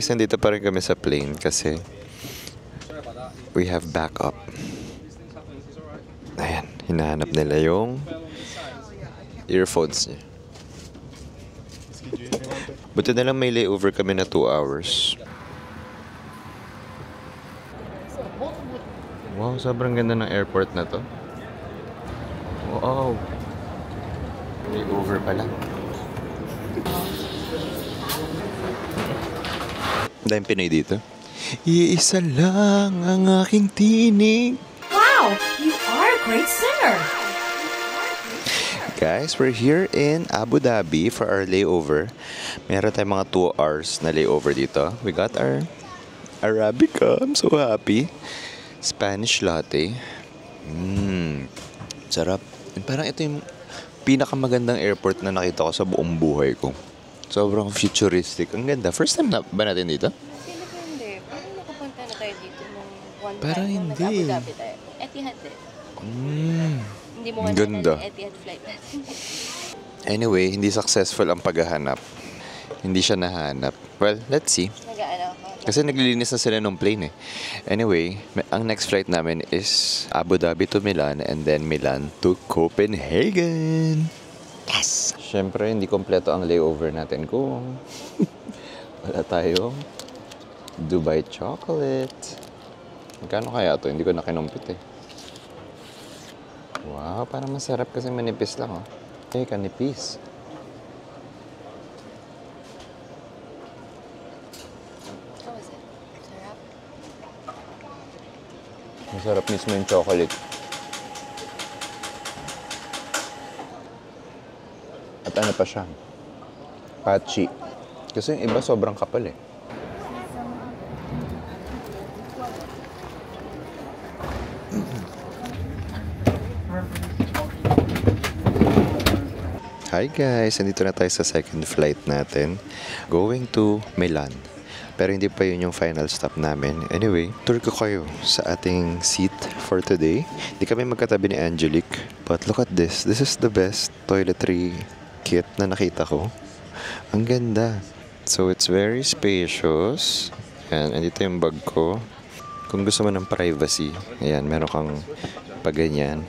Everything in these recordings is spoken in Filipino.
Guys, nandito pa rin kami sa plane kasi we have backup. Ayan, hinahanap nila yung earphones niya. Buti na lang may layover kami na 2 hours. Wow, sobrang ganda ng airport na to. Wow. Layover pala. Dahil Pinoy dito. Iisa lang ang aking tinig. Wow, you are a great singer. Guys, we're here in Abu Dhabi for our layover. Meron tayong mga 2 hours na layover dito. We got our Arabica. I'm so happy. Spanish latte. Sarap. Parang ito yung pinakamagandang airport na nakita ko sa buong buhay ko. Sobrang futuristic. Ang ganda. First time na ba natin dito? Hindi. Parang nakapunta na tayo dito nung one Parang time. hindi. Abu Dhabi tayo. Etihad din. Hindi mo Ganda. na Etihad flight natin. Anyway, hindi successful ang paghahanap. Hindi siya nahanap. Well, let's see. Nag-aano ako. Kasi naglilinis na sila ng plane eh. Anyway, ang next flight namin is Abu Dhabi to Milan and then Milan to Copenhagen. Yes! Siyempre, hindi kompleto ang layover natin kung wala tayong Dubai chocolate. Magkano kaya to? Hindi ko na kinumpit eh. Wow, parang masarap kasi manipis lang oh. Eh, kanipis. How was it? Sarap? Masarap mismo yung chocolate. At ano pa siya? Patchy. Kasi yung iba sobrang kapal eh. Hi guys! Nandito na tayo sa second flight natin. Going to Milan. Pero hindi pa yun yung final stop namin. Anyway, tour ko kayo sa ating seat for today. Hindi kami magkatabi ni Angelique. But look at this. This is the best toiletry kit na nakita ko. Ang ganda. So it's very spacious. Ayan, andito yung bag ko. Kung gusto mo ng privacy, ayan, meron kang paganyan.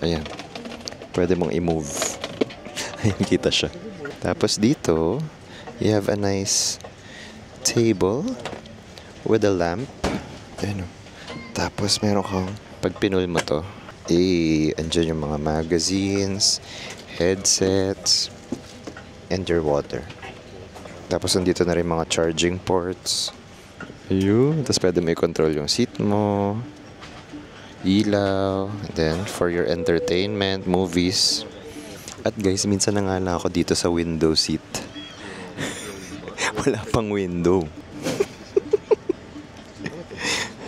Ayan. Pwede mong i-move. Ayan, kita siya. Tapos dito, you have a nice table with a lamp. Ayan o. Tapos meron kang, pag pinul mo to, andyan yung mga magazines, headsets, and your water. Tapos nandito na rin mga charging ports. Ayun. Tapos pwede mo i-control yung seat mo. Ilaw, then for your entertainment, movies. At guys, minsan na nga lang ako dito sa window seat. Wala pang window.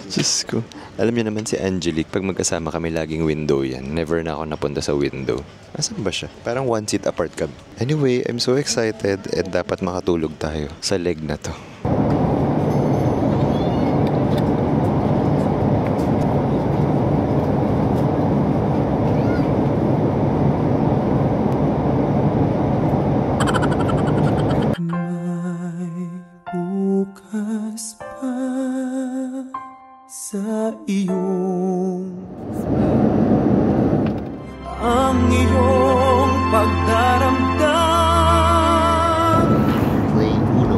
Diyos ko. Alam niyo naman si Angelique, pag magkasama kami laging window yan. Never na ako napunta sa window. Asan ba siya? Parang 1 seat apart kami. Anyway, I'm so excited and dapat makatulog tayo sa leg na to. Sa iyong ang iyong pagdaramdam. Play Uno.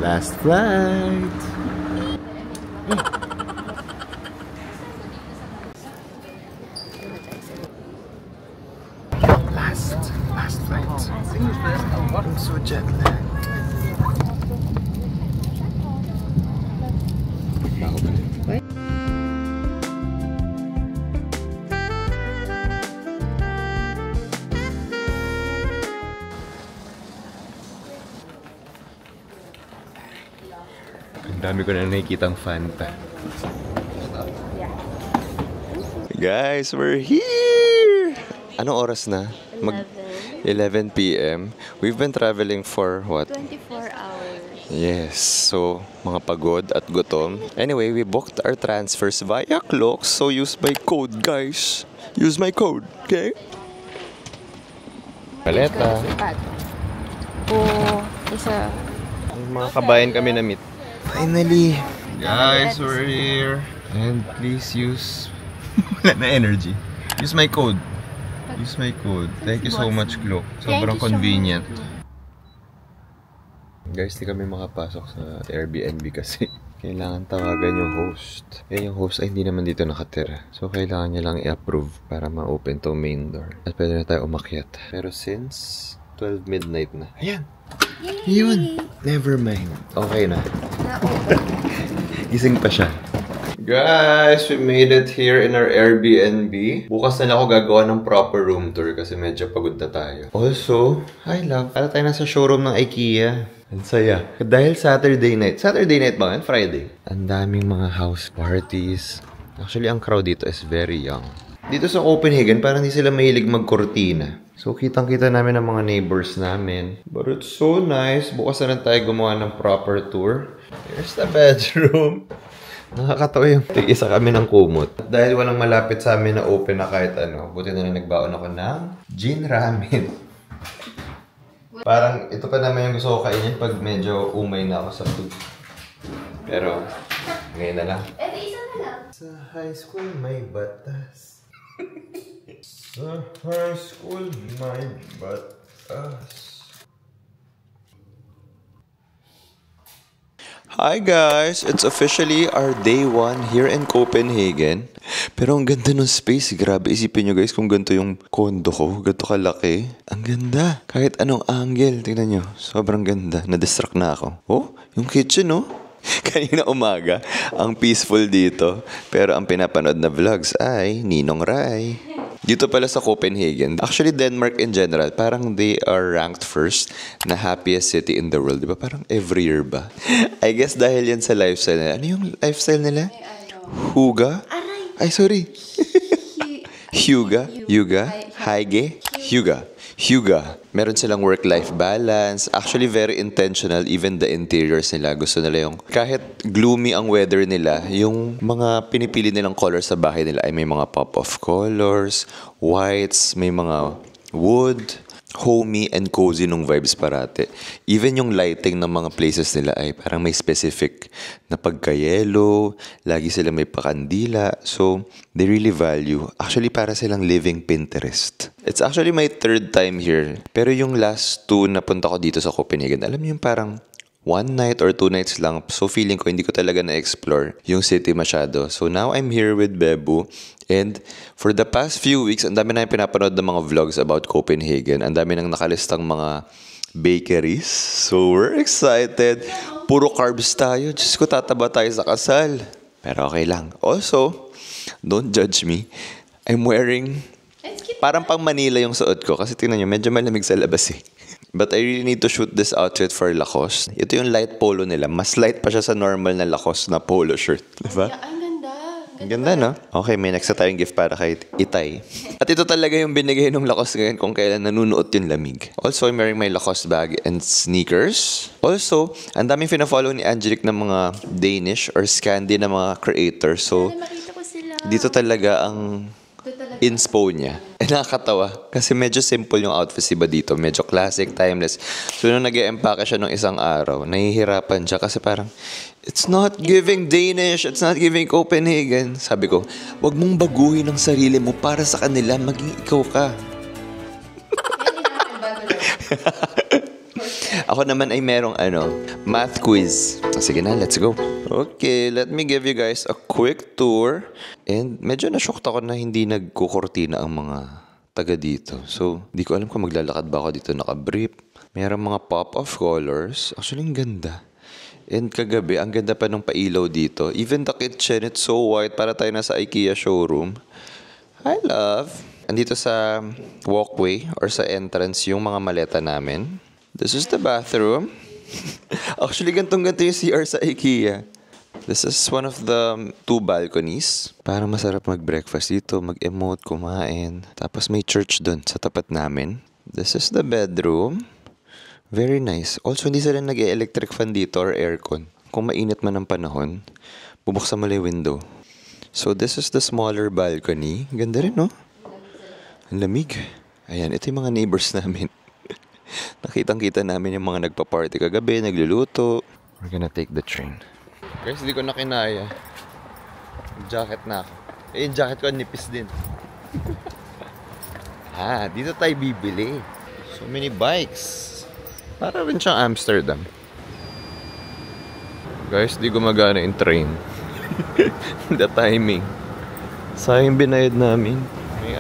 Last flight. Last flight. I'm so jet lagged. Dami ko na nakikitang Fanta. Guys, we're here! Anong oras na? 11 p.m. We've been traveling for what? 24 hours. Yes, so mga pagod at gutom. Anyway, we booked our transfers via Clocks, so use my code, guys. Use my code, okay? Paleta. Isa. Mga kabayan kami na meet. Finally! Guys, we're here. And please use... Wala na energy. Use my code. Use my code. Thank you so much, Clock. Sobrang convenient. Guys, di kami makapasok sa Airbnb kasi kailangan tawagan yung host. Eh, yung host ay hindi naman dito nakatira. So, kailangan niya lang i-approve para ma-open to main door. At pwede na tayo umakyat. Pero since 12 midnight na. Ayan! Yun! Never mind. Okay na. Gising pa siya. Guys, we made it here in our Airbnb. Bukas na lang ako gagawa ng proper room tour kasi medyo pagod na tayo. Also, hi love. Para tayo nasa showroom ng IKEA. Ang saya. Dahil Saturday night. Saturday night ba? Friday. Ang daming mga house parties. Actually, ang crowd dito is very young. Dito sa Copenhagen, parang hindi sila mahilig magkortina. So, kitang-kita namin ang mga neighbors namin. But it's so nice. Bukas na lang tayo gumawa ng proper tour. Here's the bedroom. Nakakatawa yung tig-isa kami ng kumot. Dahil walang malapit sa amin na open na kahit ano, buti na lang nagbaon ako ng gin ramen. Parang ito pa naman yung gusto ko kainin pag medyo umay na ako sa food. Pero, ngayon na lang. Sa high school may batas. Sa high school may batas. Hi guys! It's officially our day 1 here in Copenhagen. Pero ang ganda ng space. Grabe, isipin nyo guys kung ganito yung condo ko. Ganito kalaki. Ang ganda. Kahit anong angle. Tingnan nyo. Sobrang ganda. Na-distract na ako. Oh, yung kitchen oh. Kanina umaga. Ang peaceful dito. Pero ang pinapanood na vlogs ay Ninong Rai. Dito pala sa Copenhagen. Actually, Denmark in general, parang they are ranked first na happiest city in the world. Diba? Parang every year ba? I guess dahil yan sa lifestyle nila. Ano yung lifestyle nila? Huga? Ay, sorry. Hyuga? Yuga? Haige? Hyuga. Hyuga. Meron silang work-life balance. Actually, very intentional. Even the interiors nila. Gusto nila yung kahit gloomy ang weather nila, yung mga pinipili nilang colors sa bahay nila ay may mga pop-off colors, whites, may mga wood, homey and cozy nung vibes parate. Even yung lighting ng mga places nila ay parang may specific na pagka-yellow, lagi sila may pakandila. So, they really value. Actually, para silang living Pinterest. It's actually my 3rd time here. Pero yung last 2 na punta ko dito sa Copenhagen, alam mo yung parang 1 night or 2 nights lang. So feeling ko hindi ko talaga na-explore yung city masyado. So now I'm here with Bebu. And for the past few weeks, ang dami na yung pinapanood ng mga vlogs about Copenhagen. Ang dami nang nakalistang mga bakeries. So we're excited. Puro carbs tayo. Diyos ko, tataba tayo sa kasal. Pero okay lang. Also, don't judge me. I'm wearing... Parang pang Manila yung suot ko. Kasi tingnan nyo, medyo malamig sa labas eh. But I really need to shoot this outfit for Lacoste. Ito yung light polo nila. Mas light pa siya sa normal na Lacoste na polo shirt. Diba? Ang ganda. Ang ganda, no? Okay, may next na tayong gift para kay Itay. At ito talaga yung binigay ng Lacoste ngayon kung kailan nanunuot yung lamig. Also, I'm wearing my Lacoste bag and sneakers. Also, ang daming fina-follow ni Angelique ng mga Danish or Scandi na mga creators. So, Makita ko sila. dito talaga ang inspo niya. Nakakatawa. Kasi medyo simple yung outfit iba dito. Medyo classic, timeless. So, nung nag-e-empake siya nung isang araw, nahihirapan siya kasi parang, it's not giving Danish, it's not giving Copenhagen. Sabi ko, wag mong baguhin ang sarili mo para sa kanila, maging ikaw ka. Ako naman ay merong math quiz. Sige na, let's go. Okay, let me give you guys a quick tour. And medyo na-shocked ako na hindi nagkukortina ang mga taga dito. So, di ko alam kung maglalakad ba ako dito naka-brief. Mayroong mga pop-off colors. Actually, ang ganda. And kagabi, ang ganda pa ng pailaw dito. Even the kitchen, it's so white. Para tayo nasa IKEA showroom. I love. Andito sa walkway or sa entrance yung mga maleta namin. This is the bathroom. Actually, gantong-ganto yung CR sa IKEA. This is one of the 2 balconies. Parang masarap mag-breakfast dito, mag-emote, kumain. Tapos may church dun sa tapat namin. This is the bedroom. Very nice. Also, hindi sila nag-electric fan dito or aircon. Kung mainit man ang panahon, bubuksan mo lang yung window. So, this is the smaller balcony. Ganda rin, no? Ang lamig. Ayan, ito yung mga neighbors namin. Nakitang-kita namin yung mga nagpa-party kagabi, nagluluto. We're gonna take the train. Guys, hindi ko na kinaya. Jacket na ako. Eh, yung jacket ko nipis din. Dito tayo bibili. So many bikes. Para rin siyang Amsterdam. Guys, di gumagana yung train. The timing. Sayang binayad namin. May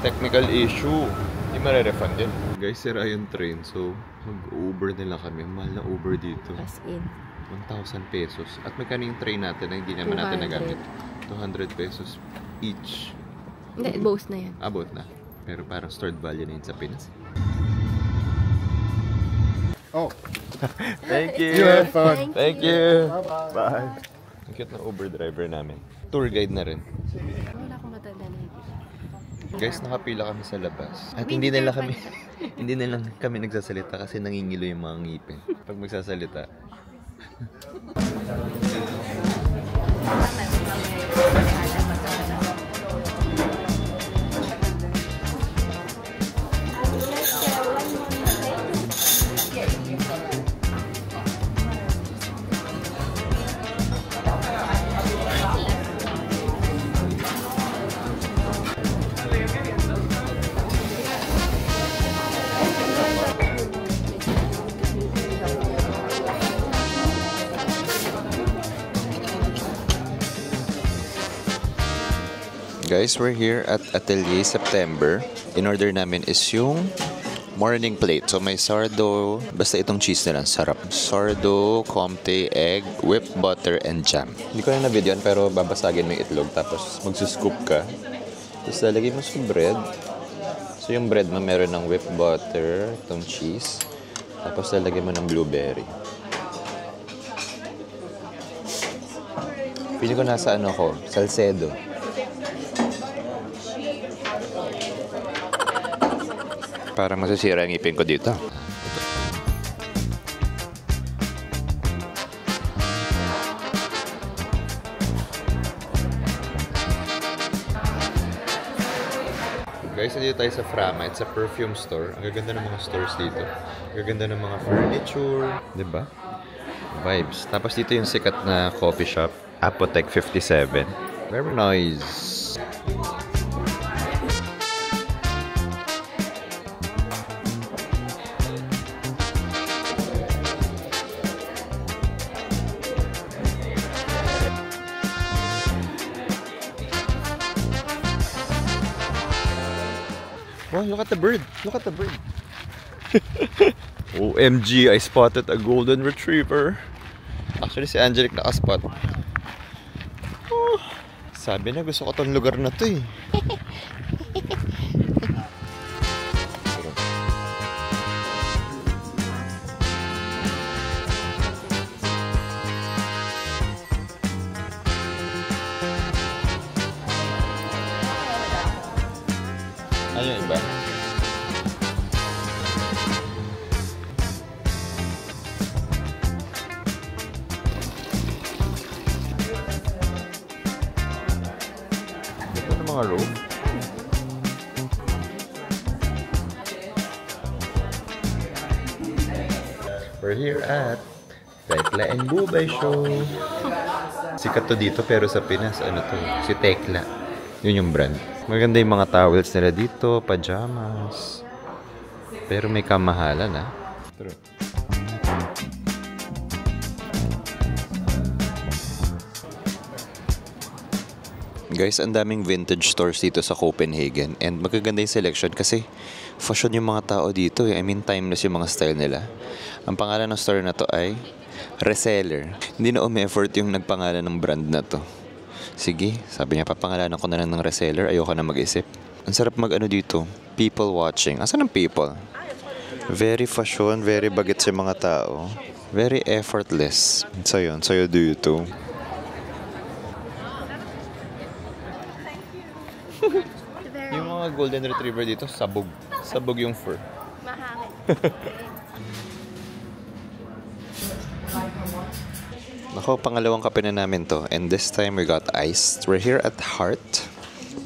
technical issue. Hindi marerefund yun. Guys, sira yung train. So, mag-Uber nila kami. Mahal na Uber dito. As in. 1,000 pesos. At may kaning train natin na hindi naman natin nagamit. 200 pesos each. Hindi, both na yan. Abot na. Pero parang stored value na yun sa Pinas. Oh. Thank you. You have fun. Thank you. Bye-bye. Bye. Ang cute na Uber driver namin. Tour guide na rin. Wala akong matanda na yun. Guys, nakapila kami sa labas. At hindi nila kami nagsasalita kasi nangingilo yung mga ngipin. Pag magsasalita. Guys, we're here at Atelier September. In-order namin is yung morning plate. So may sourdough, basta itong cheese nila, sarap. Sourdough, Comté, egg, whipped butter, and jam. Hindi ko na na-videoan pero babasagin mo yung itlog tapos magsuscoop ka. Tapos lalagay mo sa bread. So yung bread mo meron ng whipped butter, itong cheese. Tapos lalagay mo ng blueberry. Pili ko nasa Salcedo. Parang masasira ang ngipin ko dito. Guys, nandito tayo sa Frama. It's a perfume store. Ang gaganda ng mga stores dito. Ang gaganda ng mga furniture. Diba? Vibes. Tapos dito yung sikat na coffee shop. Apotec 57. Very nice. Wow, look at the bird. Look at the bird. OMG, I spotted a golden retriever. Actually, si Angelic nakaspot. Oh, sabi na, gusto ko tong lugar na to eh. Ano yung iba? Ito na mga robe. We're here at Tekla and Bubay Show. Sikat to dito pero sa Pinas, si Tekla. Yun yung brand. Maganda yung mga towels nila dito, pajamas. Pero may kamahalan, ha? True. Guys, ang daming vintage stores dito sa Copenhagen. And magaganda yung selection kasi fashion yung mga tao dito. I mean, timeless yung mga style nila. Ang pangalan ng store na to ay Reseller. Hindi na effort yung nagpangalan ng brand na to. Sige, sabi niya, papangalanan ko na lang ng reseller. Ayoko na mag-isip. Ang sarap dito. People watching. Asan ang people? Very fashion, very bagets yung mga tao. Very effortless. So yun, sa'yo dito. Yung mga golden retriever dito, sabog. Sabog yung fur. Mahangin. Nako, pangalawang kape na namin to. And this time we got iced. We're here at Heart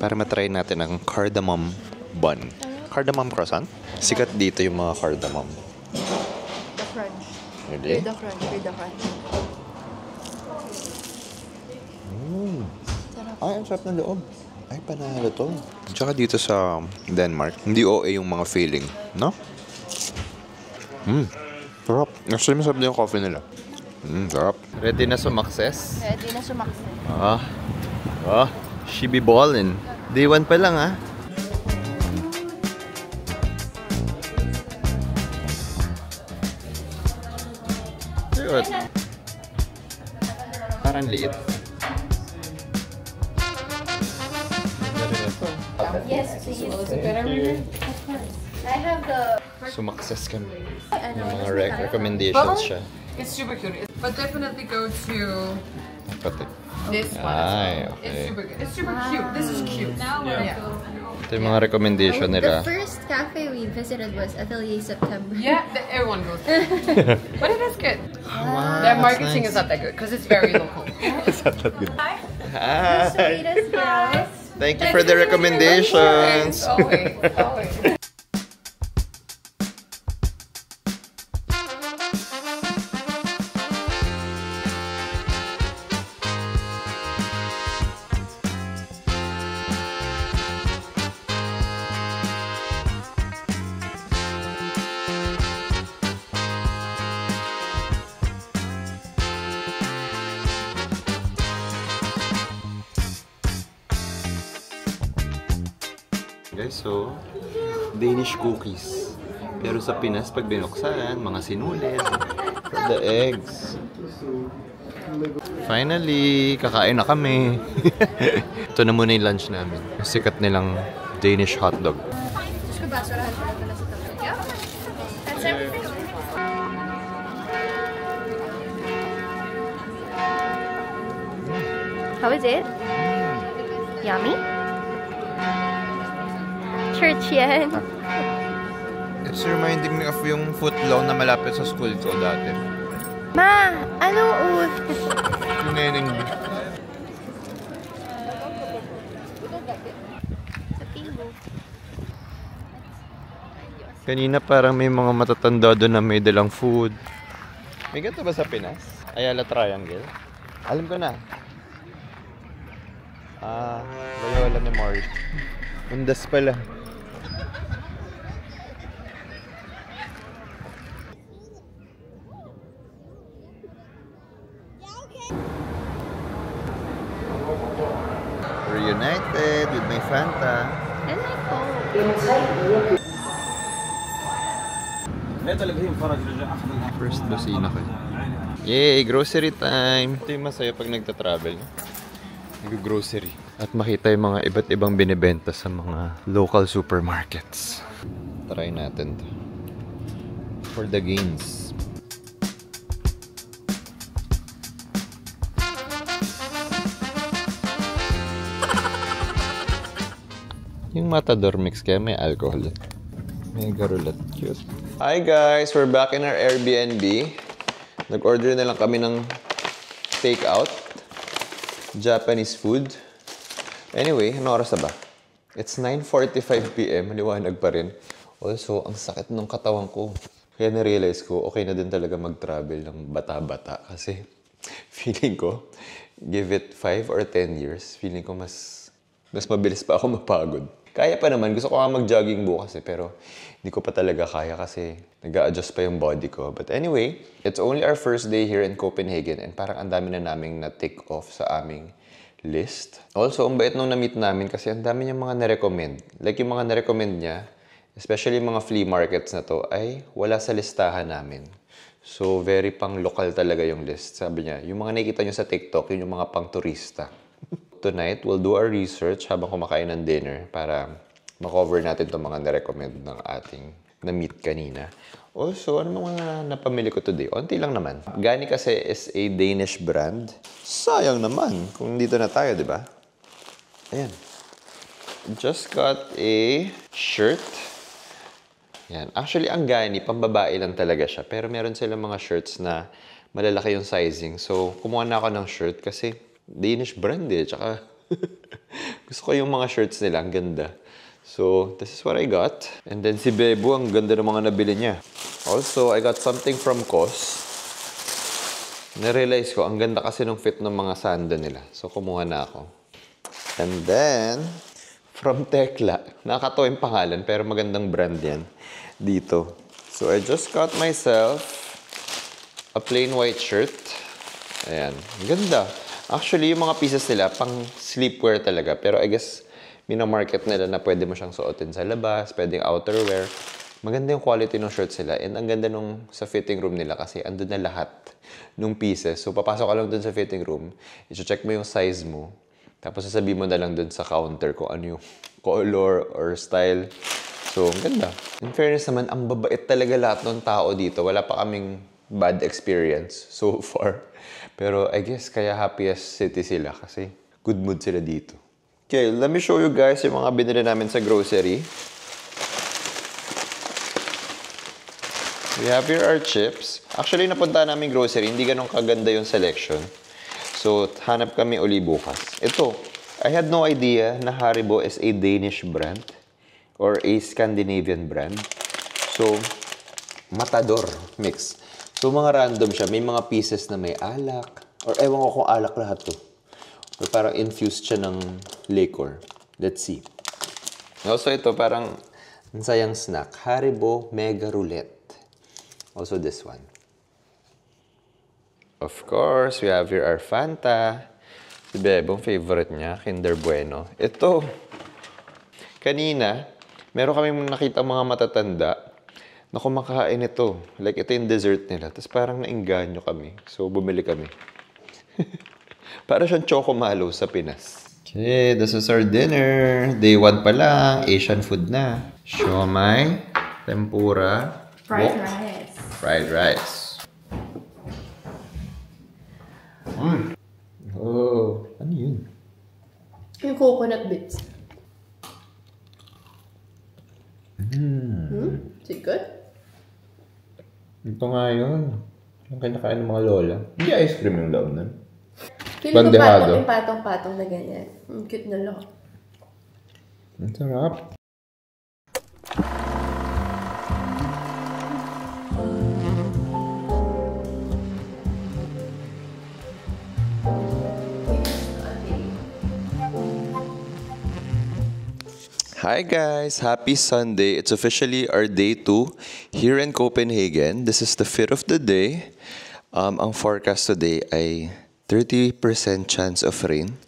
para matry natin ang cardamom bun. Cardamom croissant? Sikat dito yung mga cardamom. The crunch. Really? The crunch. The crunch. Ay, ang sarap ng loob. Ay, panalo to. Tsaka dito sa Denmark, hindi OA yung mga feeling, no? Sarap. Actually, masarap din yung coffee nila. Sarap. Ready na sumakses? Ready na sumaksin. She be ballin'. Day 1 pa lang, ah. Cute. Parang liit. Yes, please. I have the... Sumakses kami. Yung mga recommendations siya. It's super cute. But definitely go to Pati. this one. Ay, It's okay. super good. It's super cute. This is cute. Yeah. Ito yung mga recommendation nila. The first cafe we visited was Atelier September. Yeah, everyone goes there. But it is good. Their marketing is not that good because it's very local. Is that good? The Hi. sweetest girls. Thank you for the recommendations. Always, always. Guys, so, Danish cookies. Pero sa Pinas, pag binuksan, mga sinulid. For the eggs. Finally, kakain na kami. Ito na muna yung lunch namin. Sikat nilang Danish hotdog. That's everything. How is it? Yummy? Church yan. It's reminding me of yung footlong na malapit sa school ko dati. Ma, ano ut? Tineneng. Kanina parang may mga matatanda doon na may dalang food. May ganito ba sa Pinas? Ayala Triangle? Alam ko na. Loyola Memorial. Undas pala. Reunited with my Fanta. And my phone. First busina ko. Yay! Grocery time! Ito yung masaya pag nagta-travel. Nag-grocery. At makita yung mga iba't ibang binibenta sa mga local supermarkets. Try natin to. For the gains. Yung Matador mix kaya may alcohol. May garulat. Cute. Hi guys! We're back in our Airbnb. Nag-order na lang kami ng takeout. Japanese food. Anyway, ano oras na ba? It's 9:45 PM. Maliwanag pa rin. Also, ang sakit ng katawan ko. Kaya na-realize ko, okay na din talaga mag-travel ng bata-bata. Kasi feeling ko, give it 5 or 10 years, feeling ko mas mabilis pa ako mapagod. Kaya pa naman. Gusto ko nga mag-jogging bukas pero hindi ko pa talaga kaya kasi nag-a-adjust pa yung body ko. But anyway, it's only our first day here in Copenhagen and parang ang dami na naming na-tick off sa aming list. Also, ang bait nung na-meet namin kasi ang dami niyang mga na-recommend. Like yung mga na-recommend niya, especially yung mga flea markets na to, ay wala sa listahan namin. So, very pang lokal talaga yung list. Sabi niya, yung mga nakikita niyo sa TikTok, yun yung mga pang turista. Tonight, we'll do our research habang kumakain ng dinner para makover natin itong mga na-recommend ng ating na-meet kanina. Also, ano mga napamili ko today? Onti lang naman. Gani kasi is a Danish brand. Sayang naman kung dito na tayo, di ba? Ayan. just got a shirt. Yan. Actually, ang Gani, pambabae lang talaga siya. Pero meron silang mga shirts na malalaki yung sizing. So, kumuha na ako ng shirt kasi Danish brand eh. Tsaka, gusto ko yung mga shirts nila. Ang ganda. So, this is what I got. And then si Bebo, ang ganda ng mga nabili niya. Also, I got something from COS. Na-realize ko, ang ganda kasi ng fit ng mga sando nila. So, kumuha na ako. And then, from Tekla. Nakakatawa yung pangalan, pero magandang brand yan. Dito. So, I just got myself a plain white shirt. Ayan. Ganda. Actually, yung mga pieces nila, pang sleepwear talaga. Pero I guess, minamarket nila na pwede mo siyang suotin sa labas, pwedeng outerwear. Maganda yung quality ng shirts nila. And ang ganda nung sa fitting room nila kasi andun na lahat nung pieces. So, papasok ka lang dun sa fitting room. I-check mo yung size mo. Tapos, sasabihin mo na lang dun sa counter kung ano yung color or style. So, ang ganda. In fairness naman, ang babait talaga lahat ng tao dito. Wala pa kaming bad experience so far. Pero I guess kaya happiest city sila kasi good mood sila dito. Okay, let me show you guys yung mga binili namin sa grocery. We have here our chips. Actually, napunta namin grocery. Hindi ganun kaganda yung selection. So, hanap kami uli bukas. Ito, I had no idea na Haribo is a Danish brand or a Scandinavian brand. So, Matador mix. So, mga random siya. May mga pieces na may alak. Or ewan ko kung alak lahat to. Or parang infused siya ng liquor. Let's see. Also, ito parang sayang snack. Haribo Mega Roulette. Also this one. Of course, we have here our Fanta. Si Bebong favorite niya, Kinder Bueno. Ito, kanina, meron kami nakita mga matatanda na kumakain ito. Like, ito yung dessert nila. Tapos parang nainganyo kami. So, bumili kami. Para siyang Chocomalo sa Pinas. Okay, this is our dinner. Day 1 pa lang. Asian food na. Siomai, tempura, Fried rice. fried rice. Oh, ano yun? Yung coconut bits. Is it good? Ito nga yun. Yung kinakain ng mga lola. Hindi ice cream yung loob nun. Feeling ko Bandehado. patong-patong na ganyan. Ang cute na lang. Ang sarap. Hi guys! Happy Sunday! It's officially our day 2 here in Copenhagen. This is the fit of the day. Ang forecast today ay 30% chance of rain.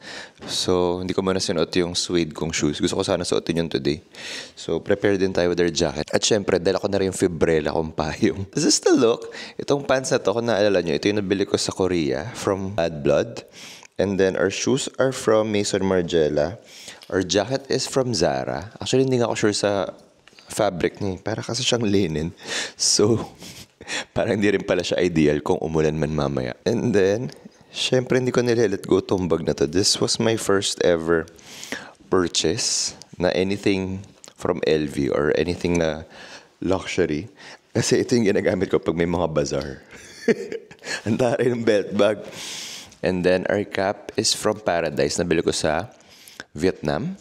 So, hindi ko muna sinuot yung suede kong shoes. Gusto ko sana suotin yun today. So, prepare din tayo with our jacket. At syempre, dala ko na rin yung fibrella kong payong. This is the look. Itong pants na to, kung naalala nyo, ito yung nabili ko sa Korea from Bad Blood. And then, our shoes are from Maison Margiela. Our jacket is from Zara. Actually, hindi nga ako sure sa fabric niya. Para kasi siyang linen. So, parang hindi rin pala siya ideal kung umulan man mamaya. And then, syempre hindi ko nile-let go tong bag na to. This was my first ever purchase na anything from LV or anything na luxury. Kasi ito yung ginagamit ko pag may mga bazaar. Ang taray ng belt bag. And then, our cap is from Paradise. Nabili ko sa Vietnam.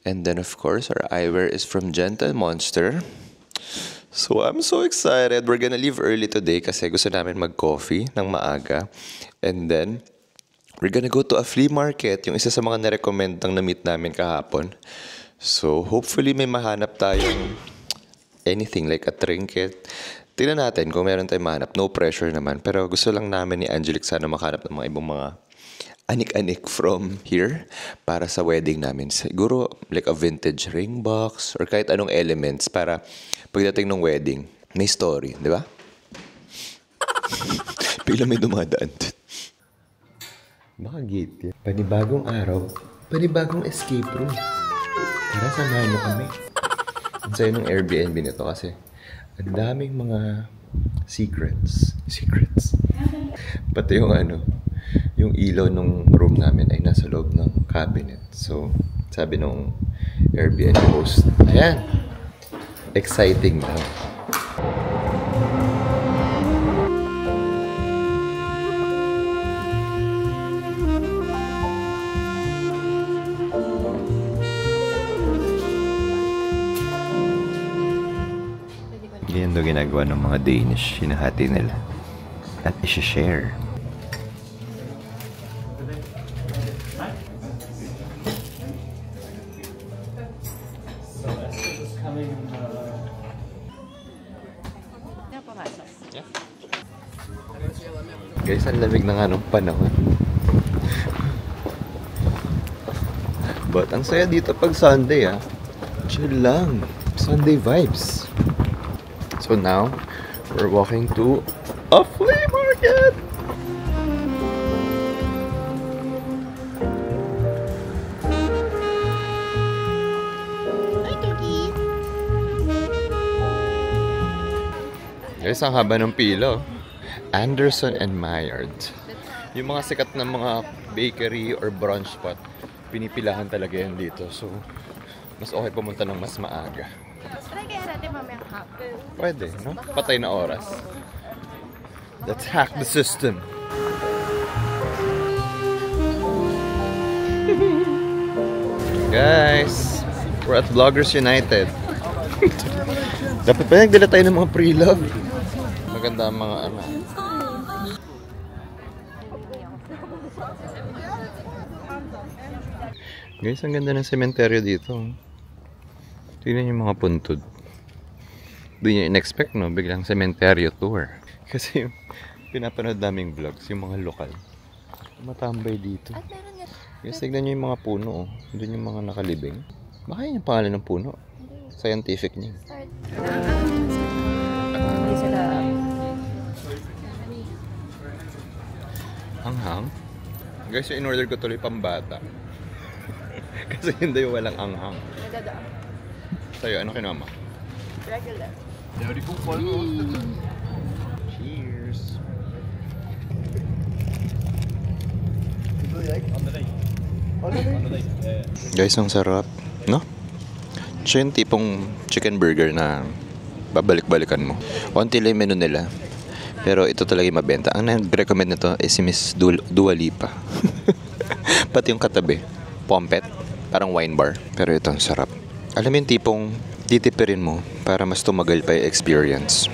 And then, of course, our eyewear is from Gentle Monster. So, I'm so excited. We're gonna leave early today kasi gusto namin mag-coffee ng maaga. And then, we're gonna go to a flea market. Yung isa sa mga na-recommend ng na-meet namin kahapon. So, hopefully may mahanap tayong anything like a trinket. Tingnan natin kung meron tayong mahanap. No pressure naman. Pero gusto lang namin ni Angelique sana makahanap ng mga ibang mga anik-anik from here para sa wedding namin. Siguro like a vintage ring box or kahit anong elements para pagdating ng wedding, may story, di ba? Bigla may dumadaan. Baka gate yan. Panibagong araw, panibagong escape room. Tara, samahan mo kami. Ang sayo ng Airbnb nito kasi ang daming mga secrets. Pati yung yung ilaw ng room namin ay nasa loob ng cabinet. So, sabi nung Airbnb host. Ayan. Exciting daw. Ganyan daw ginagawa ng mga Danish. Hinahati nila. At isi-share. Guys, ang lamig na nga nung panahon. But ang saya dito pag Sunday, chill lang. Sunday vibes. So now, we're walking to a flea market! Guys, ang haba ng pila. Anderson and Maillard. Yung mga sikat na mga bakery or brunch spot, pinipilahan talaga yan dito. So, mas okay pumunta ng mas maaga. Pwede, no? Patay na oras. Let's hack the system. Guys, we're at Vloggers United. Dapat pa nagdala tayo ng mga pre-love. Maganda ang mga ano. Guys, ang ganda ng sementeryo dito. Tignan yung mga puntod. Doon nyo in-expect, no? Biglang sementeryo tour. Kasi yung pinapanood naming vlogs, yung mga lokal. Matambay dito. Guys, tignan nyo yung mga puno. Doon yung mga nakalibing. Baka yun yung pangalan ng puno. Scientific niya. Anghang? Guys, yung in-order ko tuloy pambata. Kasi hindi yung walang anghang. Sa'yo, ano kinuha mo? Regular. Cheers! Guys, ang sarap, no? Siya yung tipong chicken burger na babalik-balikan mo. Konti lang yung menu nila. Pero ito talaga yung mabenta. Ang nag-recommend nito ay si Miss Dua Lipa. Pati yung katabi, Pompet. Parang wine bar. Pero ito, ang sarap. Alam mo yung tipong titipirin mo para mas tumagal pa yung experience.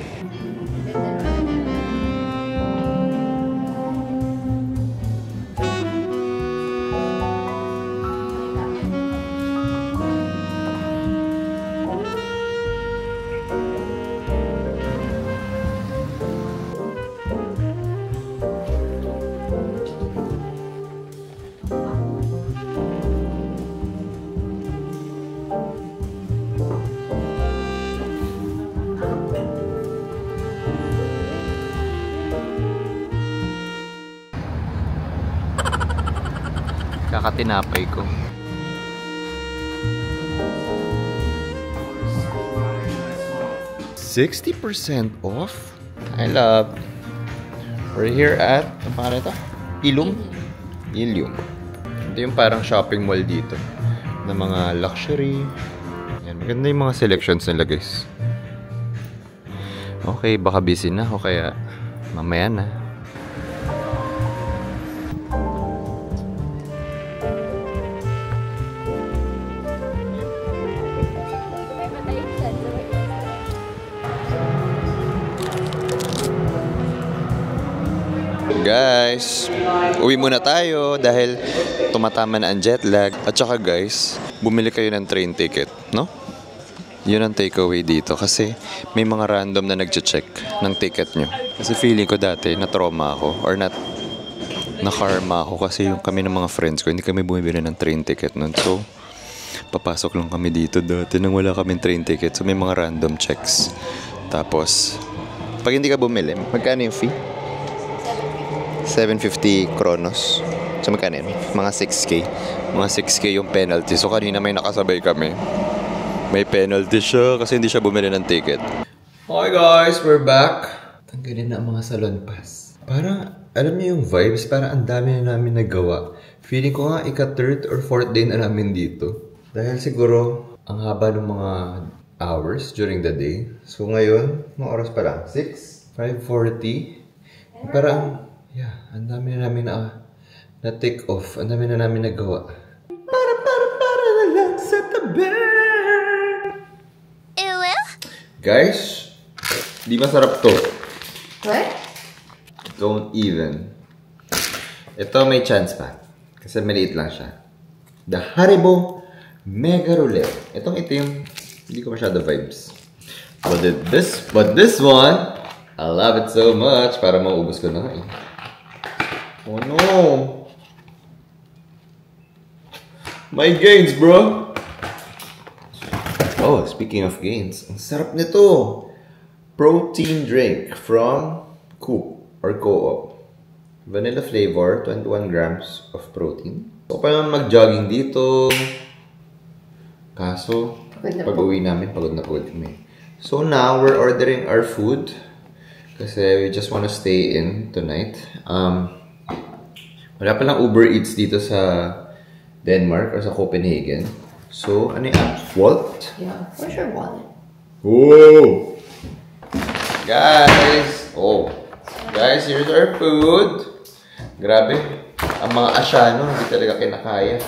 Kakatinapay ko. $60% off? I love. We're here at, ano pangalan ito? Ilium. Ito yung parang shopping mall dito. Na mga luxury. Yan, maganda yung mga selections nila, guys. Okay, baka busy na o kaya mamaya na. Guys, uwi muna tayo dahil tumatama na ang jet lag. At saka guys, bumili kayo ng train ticket, no? Yun ang takeaway dito kasi may mga random na nagche-check ng ticket nyo. Kasi feeling ko dati na-trauma ako or na-karma ako kasi yung kami ng mga friends ko, hindi kami bumibili ng train ticket nun. So, papasok lang kami dito dati nang wala kaming train ticket. So, may mga random checks. Tapos, pag hindi ka bumili, magkano yung fee? 750 kronos. So magkano yun? Mga 6K. Mga 6K yung penalty. So kanina may nakasabay kami. May penalty siya kasi hindi siya bumili ng ticket. Okay guys, we're back. Tanggalin na ang mga salon pass. Parang, alam niyo yung vibes, parang ang dami na namin nagawa. Feeling ko nga ika-3rd or 4th day na namin dito. Dahil siguro, ang haba ng mga hours during the day. So ngayon, mga oras pa lang? 6? 5:40? Parang, yeah, ang dami na namin na take off. Ang dami na namin nagawa. Para na lang sa tabi. Guys, di masarap to. What? Don't even. Ito may chance pa. Kasi maliit lang siya. The Haribo Mega Roulette. Itong itim, hindi ko masyado vibes. But this one, I love it so much. Para maubos ko na eh. Oh no! My gains, bro! Oh, speaking of gains, ang sarap nito! Protein drink from Coop or Co-op. Vanilla flavor, 21 grams of protein. So, pa naman mag-jogging dito. Kaso, pag-uwi namin, pagod na pagod kami. So now, we're ordering our food. Kasi we just wanna stay in tonight. Wala palang Uber Eats dito sa Denmark or sa Copenhagen. So, ano yung app? Walt? Yeah. Where's your wallet? Whoa! Guys! Oh! Guys, here's our food. Grabe. Ang mga asyano, hindi talaga kinakaya.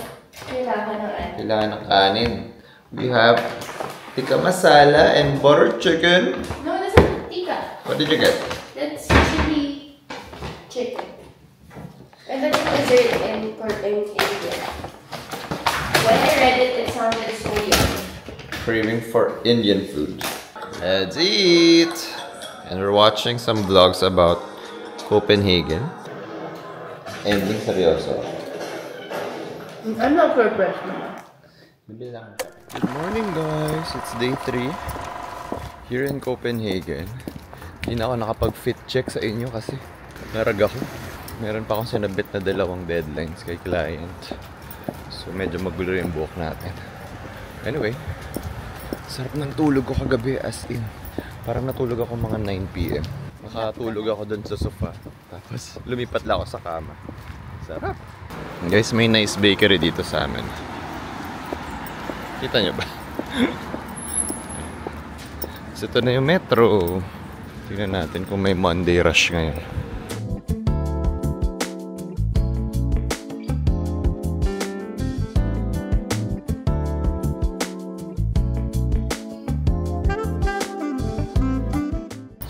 Kailangan ng kanin. We have tikka masala and butter chicken. No, that's not tikka. What did you get? That's chili chicken. And that's dessert in India. When I read it, it sounded so yummy. Craving for Indian food. Let's eat! And we're watching some vlogs about Copenhagen. Ending seryoso. I'm not for breath now. Good morning guys! It's day 3 here in Copenhagen. Hindi na ako nakapag-fit check sa inyo kasi narag ako. Meron pa akong sinabit na 2 deadlines kay client. So medyo magulo yung buhok natin. Anyway, sarap ng tulog ko kagabi as in. Parang natulog ako mga 9 PM. Nakatulog ako dun sa sofa. Tapos lumipat lang ako sa kama. Sarap! Guys, may nice bakery dito sa amin. Kita nyo ba? So ito na yung metro. Tingnan natin kung may Monday rush ngayon.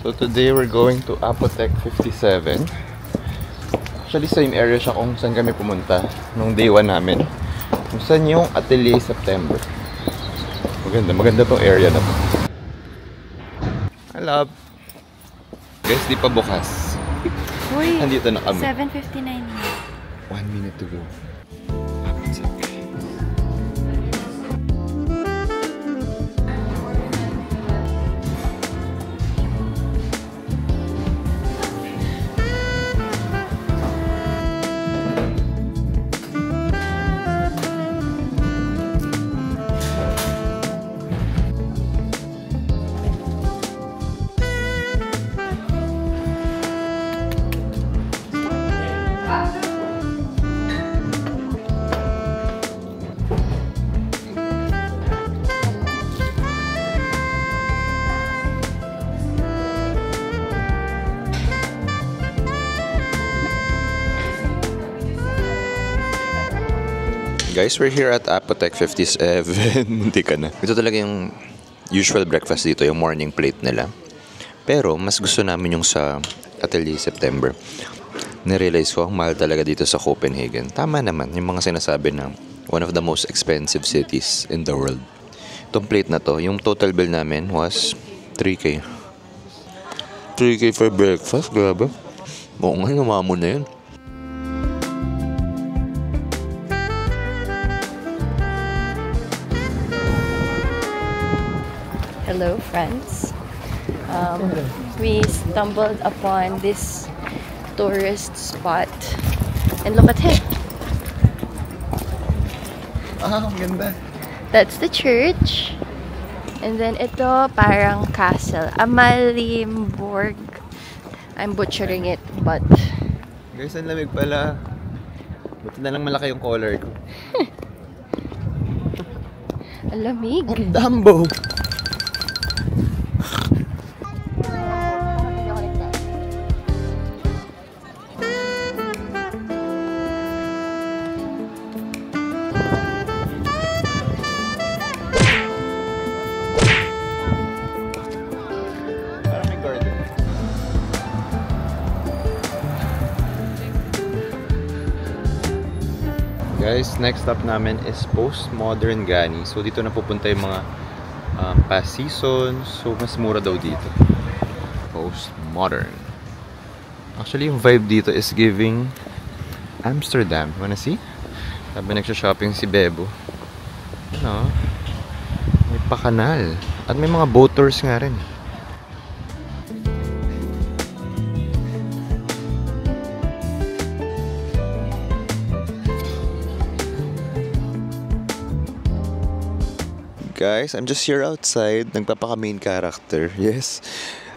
So today we're going to Apotek 57. Actually same area siya kung saan kami pumunta nung day 1 namin. Kung saan yung Atelier September. Maganda tong area na to. I love. Guys, di pa bukas. Uy, Nandito na kami. 7:59. 1 minute to go. Guys, we're here at Apotek 57. Munti ka na. Ito talaga yung usual breakfast dito, yung morning plate nila. Pero, mas gusto namin yung sa Atelier September. Narealize ko, ang mahal talaga dito sa Copenhagen. Tama naman, yung mga sinasabi na one of the most expensive cities in the world. Itong plate na to, yung total bill namin was 3K. 3K for breakfast? Grabe. Oo nga, namamon na yun. Hello, friends. We stumbled upon this tourist spot, and look at it. Ah, ang ganda. That's the church, and then ito parang castle, Amalienborg. I'm butchering it, but Guys, ang lamig pala. Buti na lang malaki yung collar ko. Ang lamig. Dumbo! Guys, next stop namin is Postmodern Gani. So, dito na pupunta yung mga past seasons. So, mas mura daw dito. Postmodern. Actually, yung vibe dito is giving Amsterdam. Wanna see? Sabi nagsha-shopping si Bebo. Ano? May pakanal. At may mga boat tours nga rin. Guys, I'm just here outside. Nagpapaka-main character. Yes.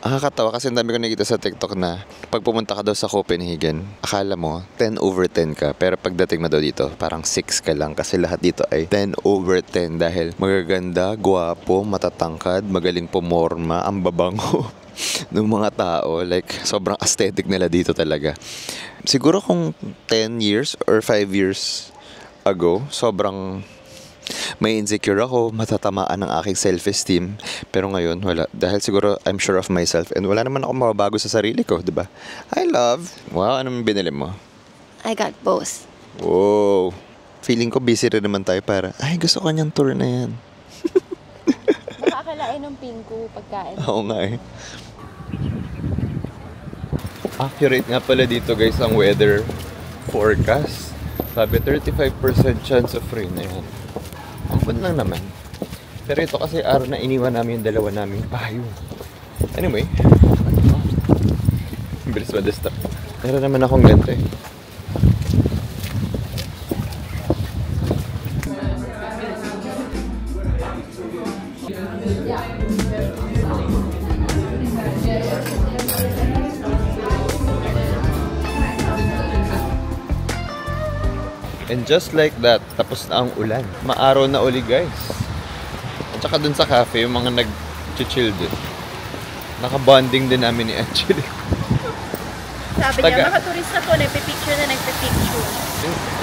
Ang kakatawa kasi ang dami ko nakita sa TikTok na pag pumunta ka daw sa Copenhagen, akala mo 10/10 ka. Pero pagdating mo daw dito, parang 6 ka lang. Kasi lahat dito ay 10/10 dahil magaganda, gwapo, matatangkad, magaling pumorma, ang babango ng mga tao. Like, sobrang aesthetic nila dito talaga. Siguro kung 10 years or 5 years ago, sobrang may insecure ako, matatamaan ng aking self-esteem. Pero ngayon, wala. Dahil siguro, I'm sure of myself. And wala naman ako mababago sa sarili ko, diba? I love. Wow, anong binili mo? I got both. Wow. Feeling ko busy rin naman tayo para, ay, gusto ko niyang tour na yan. Nakakalain ng pinko pagkain. Oo nga eh. Accurate nga pala dito guys ang weather forecast. Sabi 35% chance of rain. Ayan. Ampun lang naman. Pero ito kasi araw na iniwan namin yung dalawa namin payo. Anyway. Bilis ma-disturb. Meron naman akong ganito eh. And just like that, tapos na ang ulan. Maaraw na uli guys. At saka dun sa cafe, yung mga nag-chill din. Naka-bonding din namin ni Angelic. Sabi niya, mga turista to, nagpipicture na nagpipicture.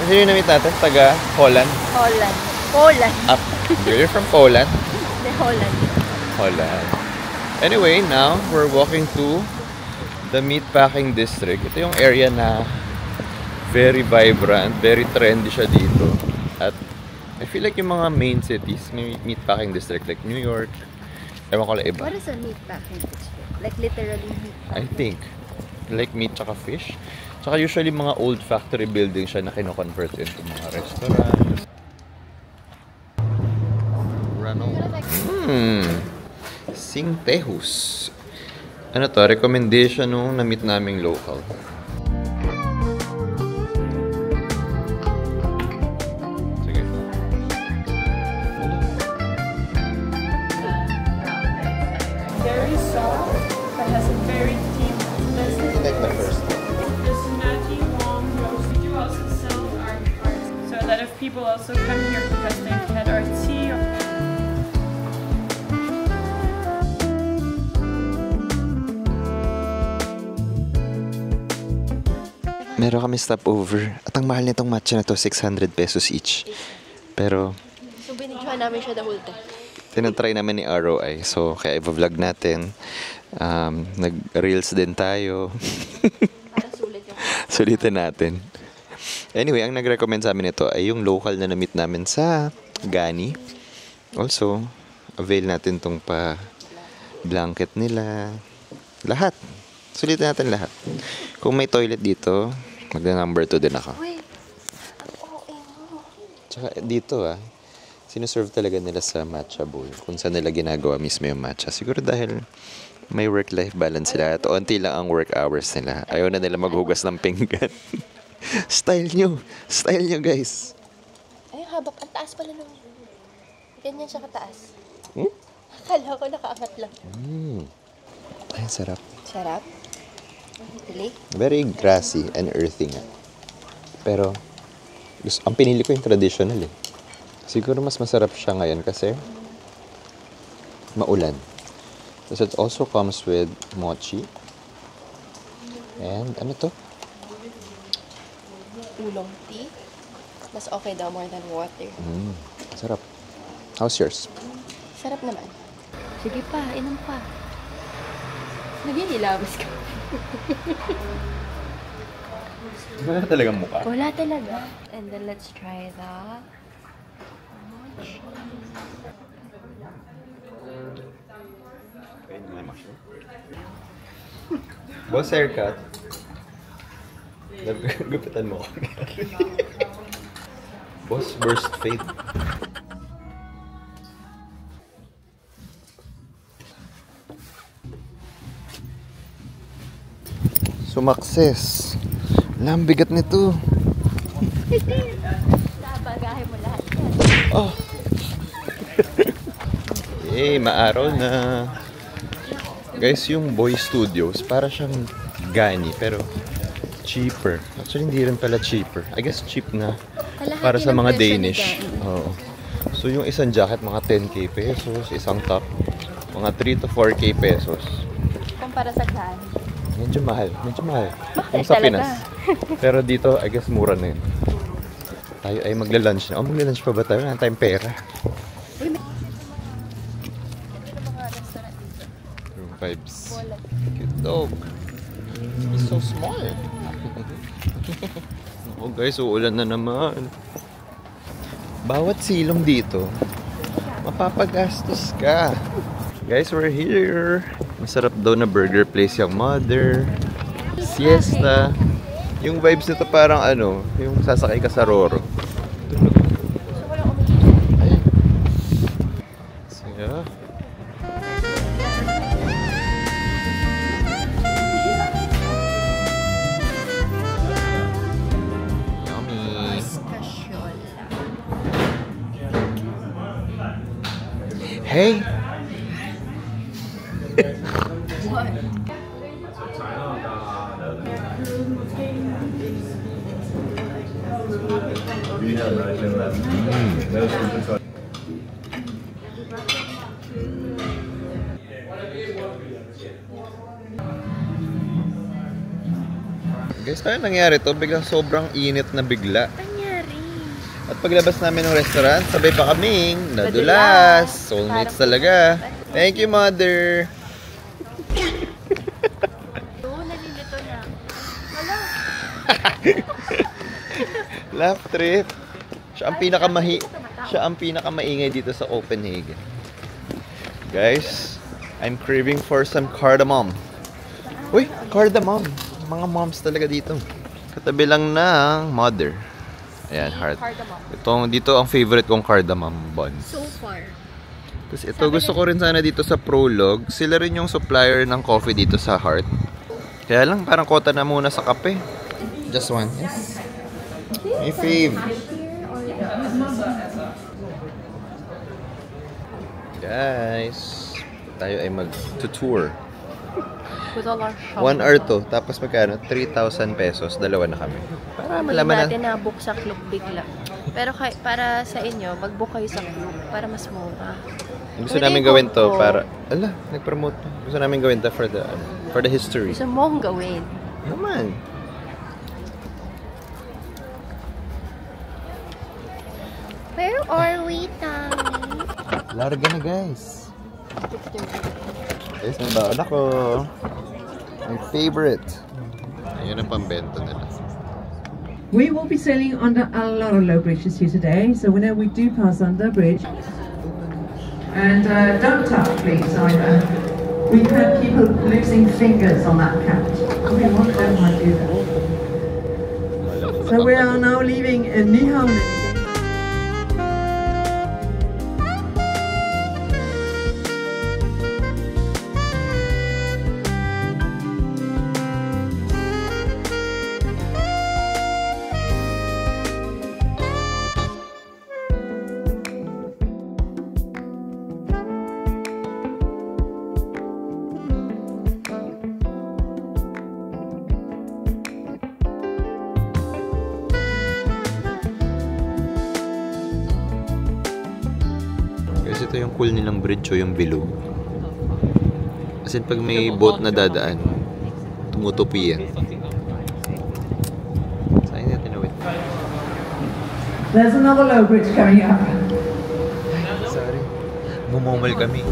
Sino yung namit natin? Taga Holland? Holland. Poland. Up. You're from Poland? The Holland. Holland. Anyway, now we're walking to the Meatpacking District. Ito yung area na very vibrant, very trendy siya dito. At I feel like yung mga main cities, may meatpacking district like New York. Ewan ko lang iba. What is a meatpacking district? Like literally meatpacking? I think. Like meat tsaka fish. Tsaka usually mga old factory buildings siya na kino-convert into mga restaurants. Sing Tehus. Ano to? Recommendation nung na-meet naming local. Very soft, but has a very deep message. Like the first one. This is Matthew Wong Rose. We do also sell our art, so that if people also come here because they've had our tea. Meron kami stopover. At ang mahal nitong matcha na to, 600 pesos each. Pero So binidyohan namin siya the whole time. tinatry naman ni ROI. So, kaya i-vlog natin. Nag-reels din tayo. Para sulit yung Sulitin natin. Anyway, ang nag-recommend sa amin ito ay yung local na na-meet namin sa Gani. Also, avail natin tong pa-blanket nila. Lahat. Sulitin natin lahat. Kung may toilet dito, magna-number 2 din ako. Wait, ang OA mo. Tsaka dito sinuserve talaga nila sa matcha bowl. Kung saan nila ginagawa mismo yung matcha. Siguro dahil may work-life balance sila at onti lang ang work hours nila. Ayaw na nila maghugas ng pinggan. Style nyo. Style nyo, guys. Ay, habak. Ang taas pala nung... Ganyan siya kataas. Hmm? Akala ko nakaangat lang. Ay, sarap. Sarap. Really? Very grassy and earthy nga. Pero, ang pinili ko yung traditional eh. Siguro mas masarap siya ngayon kasi maulan. So it also comes with mochi. And ano to? Oolong tea. Mas okay daw more than water. Sarap. How's yours? Sarap naman. Sige pa, inom pa. Nagigilabas ka. Wala talagang mukha. Wala talaga. And then let's try that. Boss haircut. Gupitan mo. Boss burst fade. Sumakses. Ang bigat nito. Nabagahe mo lahat yan. Oh. Yay, maaraw na. Guys, yung Boy Studios, para siyang Gani, pero cheaper. Actually, hindi rin pala cheaper. I guess cheap na para sa mga Danish. Oo. So, yung isang jacket, mga 10k pesos. Isang top, mga 3 to 4k pesos. Kumpara sa Gani. Medyo mahal. Medyo mahal. Bakit Kung sa talaga? Pinas. Pero dito, I guess, mura na yun. Tayo ay magla-lunch na. Oh, magla-lunch pa ba tayo? Wala na tayong pera. Room vibes. Cute dog. He's so small. Oh guys, uulan na naman. Bawat silong dito, mapapagastos ka. Guys, we're here. Masarap daw na burger place yung Mother. Siesta. Yung vibes nito parang ano, yung sasakay ka sa Roro. Ayun. So, yeah. Yummy. Hey! Guys, ano nangyari to? Biglang sobrang init na bigla. Nangyari. At paglabas namin ng restaurant, sabay pa kaming nadulas. Soulmates talaga. Thank you, Mother. Oo, nalilito na. Wala. Laugh trip. Siya ang pinakamaingay dito sa Copenhagen. Guys, I'm craving for some cardamom. Uy, cardamom. Mga moms talaga dito. Katabi lang ng Mother. Ayan, heart. Dito ang favorite kong cardamom buns. So far. Tapos ito, gusto ko rin sana dito sa Prologue. Sila rin yung supplier ng coffee dito sa Heart. Kaya lang, parang kota na muna sa kape. Just one. Yes. My fave. Guys, tayo ay mag-tour. With all our shopping. 1 hour to. Tapos magkano? 3,000 pesos. Dalawa na kami. Para malaman Hindi natin na. na-book sa club bigla. Pero para sa inyo, mag-book kayo sa club para mas mura. Gusto namin gawin to para... Ala, nag-promote to. Gusto namin gawin to for the history. Gusto mo akong gawin. Naman. Where are we, Tommy? Larga na, guys. Guys, may baon ako. My favorite. Ayun ang pambento nila. We will be sailing under a lot of low bridges here today, so whenever we do pass under a bridge, and don't touch, please, either. We've had people losing fingers on that couch. We want them to do that. So we are now leaving Nyhavn. Ito yung cool nilang bridge o yung bilog. As in, pag may boat na dadaan, tumutupi yan. Sayang natin na wait. There's another low bridge coming up. Sorry. Mumomal kami.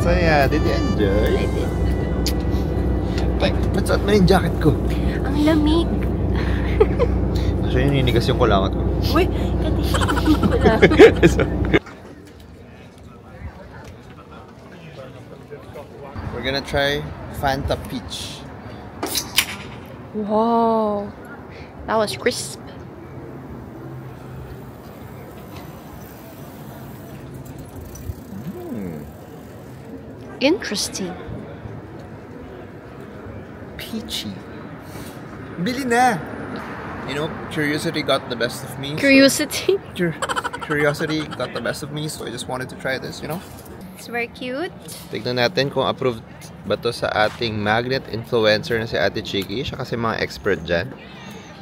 Saya, did you enjoy? I did. Ba't suot mo yung jacket ko? Ang lamig. Actually, ninigas yung kulangot ko. Uy, katihin ko lang. We're gonna try Fanta Peach. Wow. That was crisp. Interesting. Peachy. Bili na! You know, curiosity got the best of me. Curiosity. Curiosity got the best of me, so I just wanted to try this, you know? It's very cute. Tignan natin kung approved ba to sa ating magnet influencer na si Ate Chiki. Siya kasi mga expert dyan.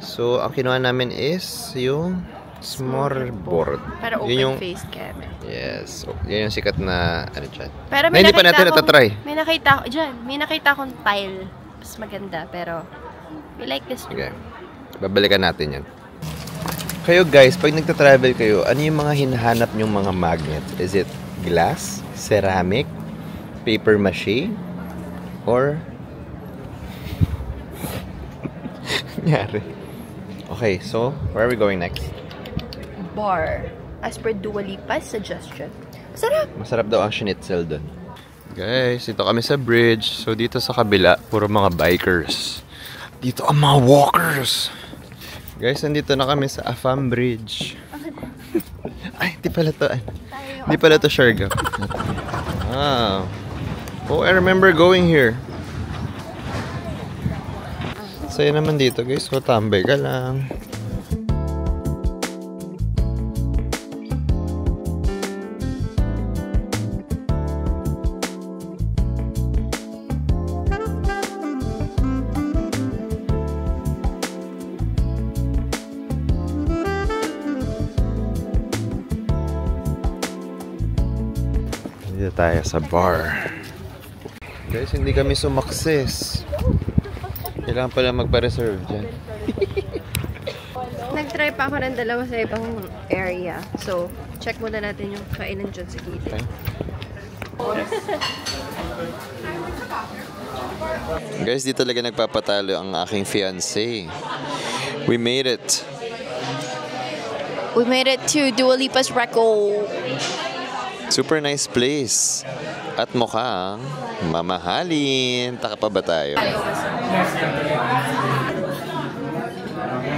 So, ang kinuha namin is yung Smorboard. Para open-faced camera. Yes. So, yan yung sikat na ano dyan. Pero na hindi pa natin natatry. May nakita ako dyan. May nakita akong tile. Mas maganda. Pero, we like this too. Okay. Babalikan natin yan. Kayo guys, pag nagta-travel kayo, ano yung mga hinahanap nyong mga magnets? Is it glass, ceramic, paper mache, or... Nangyari. Okay, so, where are we going next? Bar. As per Dua Lipa's suggestion. Masarap! Masarap daw ang schnitzel dun. Guys, dito kami sa bridge. So, dito sa kabila, puro mga bikers. Dito ang mga walkers. Guys, nandito na kami sa Afam Bridge. Ay, di pala to. Di pala to Siargao. Wow. Oh, I remember going here. Saya naman dito, guys. So, tambay ka lang. Dito tayo sa bar. Guys, hindi kami sumakses. Kailangan pala magpa-reserve dyan. Nag-try pa ako ng dalawa sa ibang area. So, check muna natin yung kainan dyan sa gilid. Okay. Guys, di talaga nagpapatalo ang aking fiancé. We made it. We made it to Dua Lipa's Reco. Super nice place. At mukhang mamahalin. Taka pa ba tayo?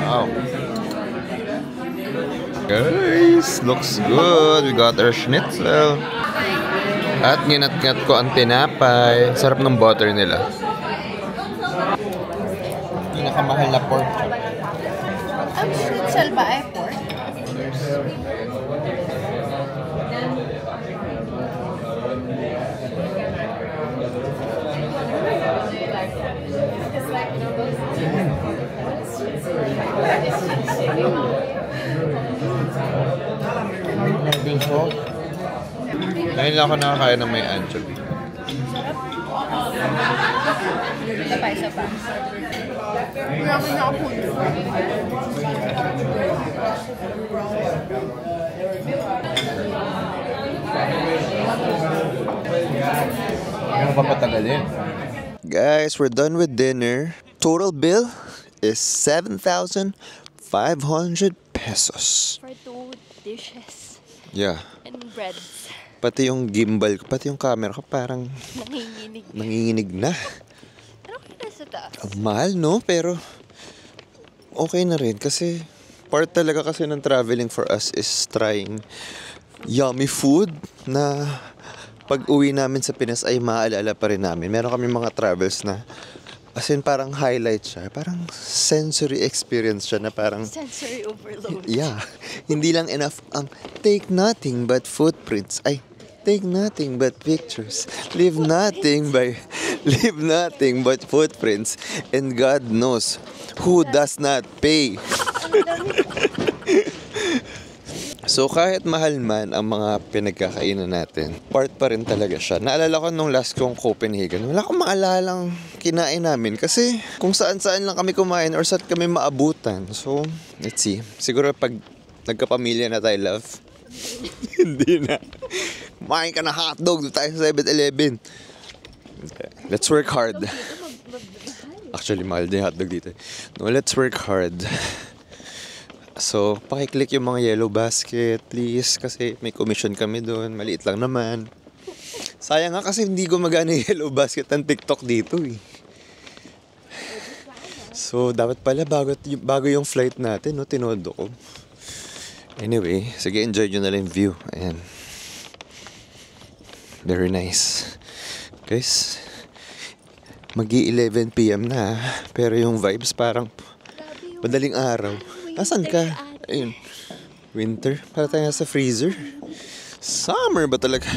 Wow. Guys, looks good. We got our schnitzel. At ginat-gat ko ang tinapay. Sarap ng butter nila. Pinakamahal na pork. Ang schnitzel ba ay pork? Ngayon lang ako nakakain ng may anchovy. Isa pa. Grabe na ako. Ano pa patagalin? Guys, we're done with dinner. Total bill is 7,500 pesos. For 2 dishes. Yeah. And breads. Pati yung gimbal ko, pati yung camera ko parang nanginginig na. Ano kaya sa taas? Ang mahal, no? Pero okay na rin kasi part talaga kasi ng traveling for us is trying yummy food na pag uwi namin sa Pinas ay maaalala pa rin namin. Meron kami mga travels na As in, parang highlight siya. Parang sensory experience siya na parang... Sensory overload. Yeah. Hindi lang enough ang take nothing but footprints. Ay, take nothing but pictures. Leave nothing but footprints. And God knows who does not pay. So kahit mahal man ang mga pinagkakainan natin, part pa rin talaga siya. Naalala ko nung last kong Copenhagen, wala akong maalalang kinain namin kasi kung saan-saan lang kami kumain or saan kami maabutan. So, let's see. Siguro pag nagkapamilya na tayo, love, hindi na. Kumain ka na hotdog, doon tayo sa 7-Eleven. Okay. Let's work hard. Actually, mahal din hotdog dito. No, let's work hard. So, pakiclick yung mga yellow basket, please. Kasi may commission kami doon. Maliit lang naman. Sayang nga kasi hindi gumagana yung yellow basket ng TikTok dito eh. So, dapat pala bago yung flight natin, no? Tinodo ko. Anyway, sige, enjoy nyo na lang yung view. Ayan. Very nice. Guys, mag-11 PM na. Pero yung vibes parang madaling araw. Asan ka? Ayun. Winter. Para tayo sa freezer. Summer ba talaga?